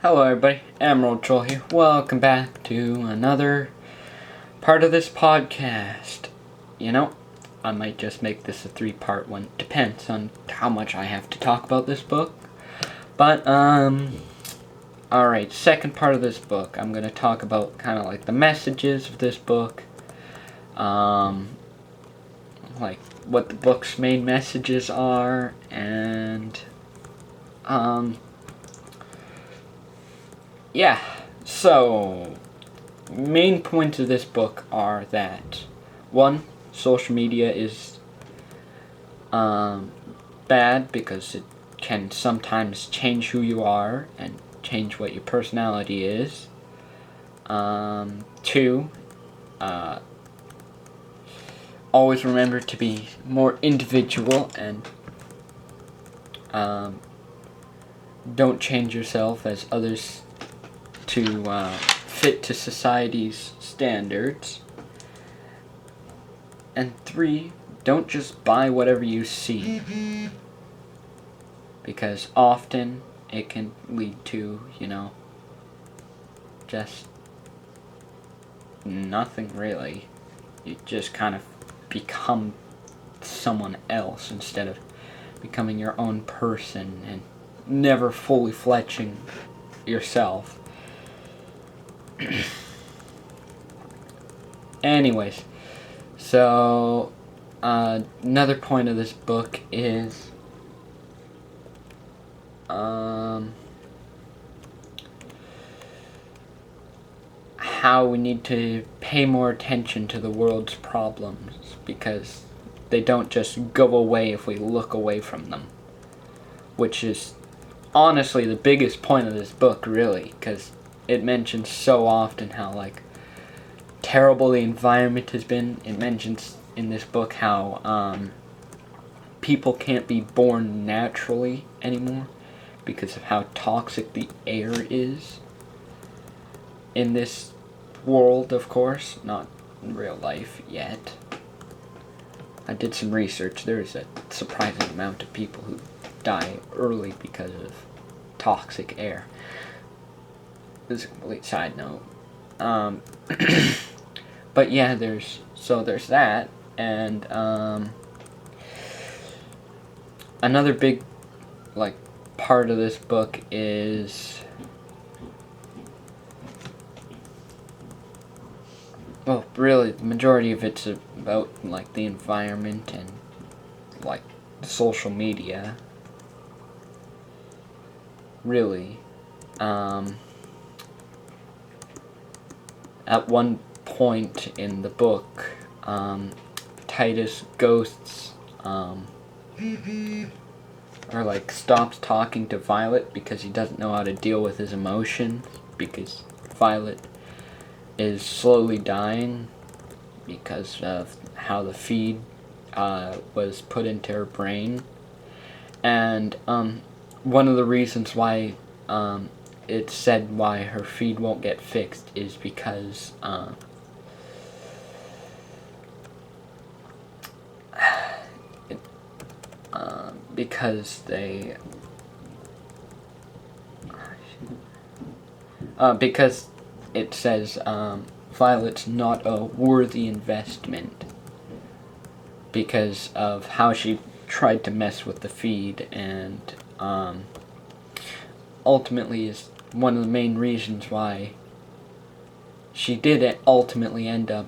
Hello everybody, Emerald Troll here. Welcome back to another part of this podcast. You know, I might just make this a 3-part one. Depends on how much I have to talk about this book. But, alright, second part of this book. I'm going to talk about kind of like the messages of this book. Like what the book's main messages are, and, yeah, so, main points of this book are that, 1, social media is bad because it can sometimes change who you are and change what your personality is. 2, always remember to be more individual and don't change yourself as others to fit to society's standards. And 3, don't just buy whatever you see, because often it can lead to, just nothing really. You just kind of become someone else instead of becoming your own person and never fully fledging yourself. Anyways, so another point of this book is how we need to pay more attention to the world's problems, because they don't just go away if we look away from them, which is honestly the biggest point of this book, really, because it mentions so often how terrible the environment has been. It mentions in this book how people can't be born naturally anymore because of how toxic the air is in this world, of course, not in real life yet. I did some research. There is a surprising amount of people who die early because of toxic air. This is a complete side note. But yeah, there's that, and another big part of this book is, well, really the majority of it's about the environment and social media. Really, at one point in the book, Titus Ghosts stops talking to Violet because he doesn't know how to deal with his emotions, because Violet is slowly dying because of how the feed was put into her brain. And one of the reasons why it's said why her feed won't get fixed is because because it says Violet's not a worthy investment because of how she tried to mess with the feed, and ultimately is one of the main reasons why she did ultimately end up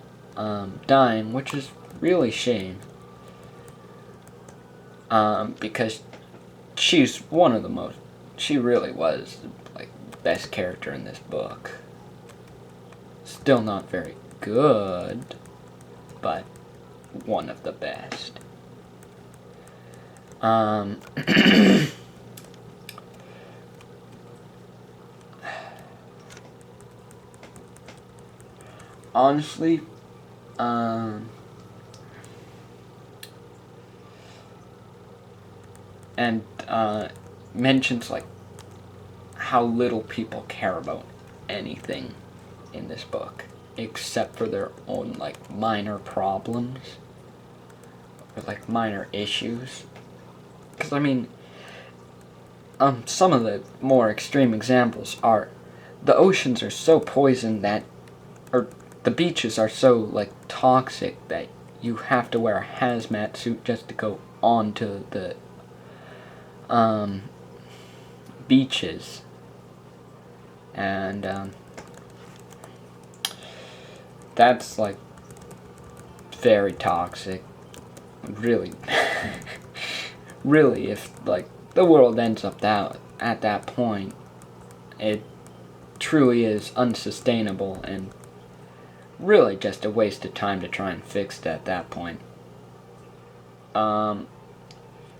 dying, which is really a shame. Because she really was the best character in this book. Still not very good, but one of the best. Honestly, and mentions how little people care about anything in this book except for their own minor problems or minor issues. Because some of the more extreme examples are the oceans are so poisoned that, or the beaches are so, like, toxic that you have to wear a hazmat suit just to go onto the beaches. And that's, like, very toxic. Really, really, if, like, the world ends up at that point, it truly is unsustainable and really just a waste of time to try and fix it at that point.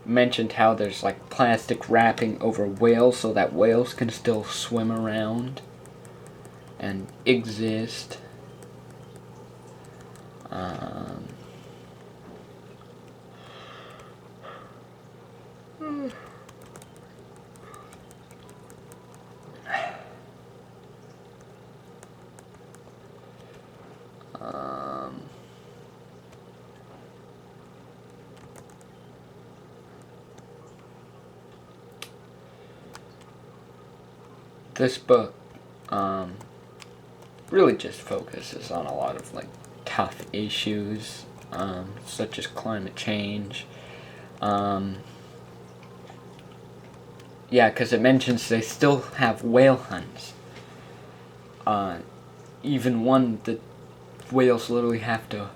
Mentioned how there's, like, plastic wrapping over whales so that whales can still swim around and exist. This book really just focuses on a lot of, like, tough issues, such as climate change. Yeah, because it mentions they still have whale hunts. Even one that whales literally have to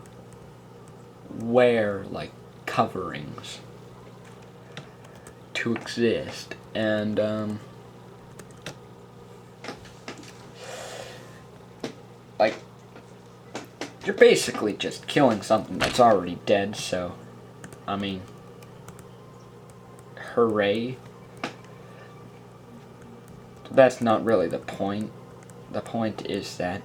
wear, like, coverings to exist. And like, you're basically just killing something that's already dead, so, I mean, hooray. That's not really the point. The point is that,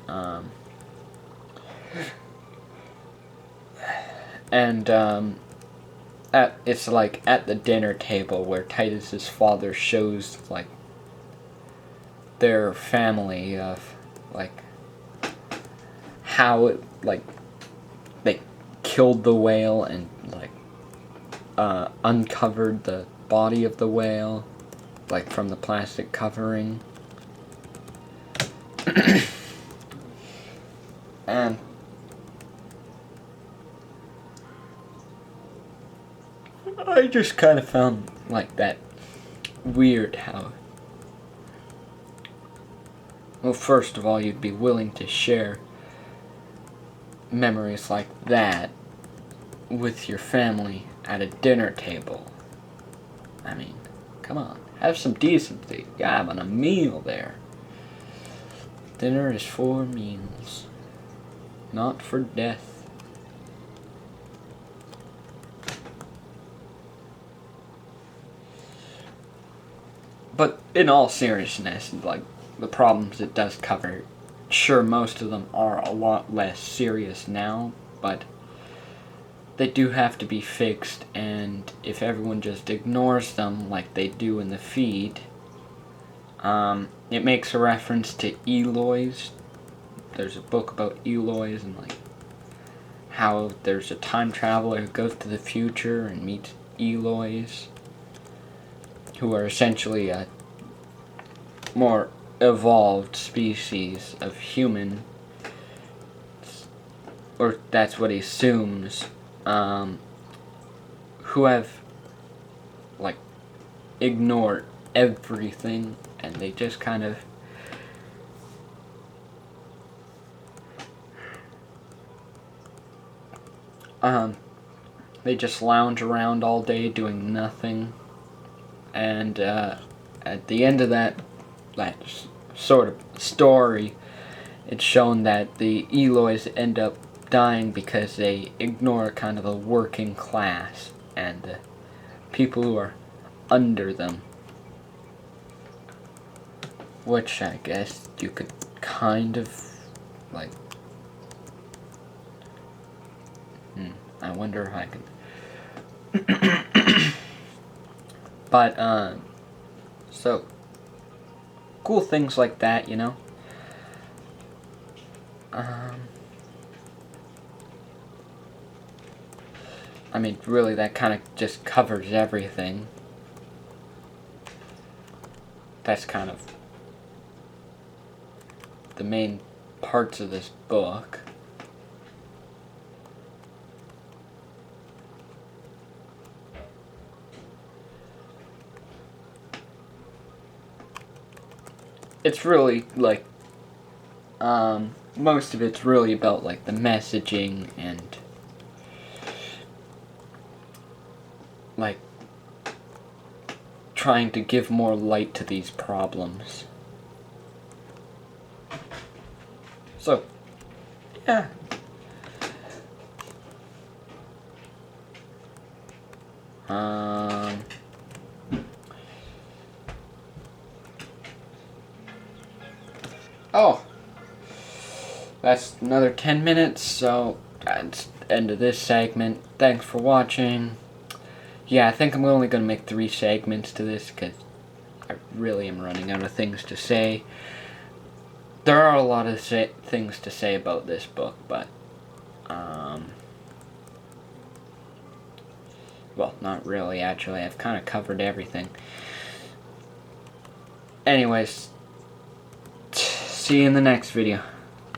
it's like at the dinner table where Titus's father shows, like, their family of, like, how it, like, they killed the whale and, like, uncovered the body of the whale, like, from the plastic covering. And I just kind of found, like, that weird how, well, first of all, you'd be willing to share memories like that with your family at a dinner table. I mean, come on, have some decency. You're having a meal there. Dinner is for meals, not for death. But in all seriousness, like, the problems it does cover, sure, most of them are a lot less serious now, but they do have to be fixed, and if everyone just ignores them like they do in the feed, it makes a reference to Eloys. There's a book about Eloys and, like, how there's a time traveler who goes to the future and meets Eloys, who are essentially a more evolved species of human, or that's what he assumes, who have, like, ignored everything, and they just kind of they just lounge around all day doing nothing, and at the end of that sort of story, it's shown that the Eloys end up dying because they ignore kind of the working class and the people who are under them, which I guess you could kind of, like, I wonder if I can. But, so, cool things like that, you know? I mean, really, that kind of just covers everything. that's kind of the main parts of this book. It's really like most of it's really about like the messaging and like trying to give more light to these problems. So, yeah. Oh, that's another 10 minutes, so that's the end of this segment. Thanks for watching. Yeah, I think I'm only going to make 3 segments to this because I really am running out of things to say. There are a lot of things to say about this book, but, well, not really, actually. I've kind of covered everything. Anyways, see you in the next video.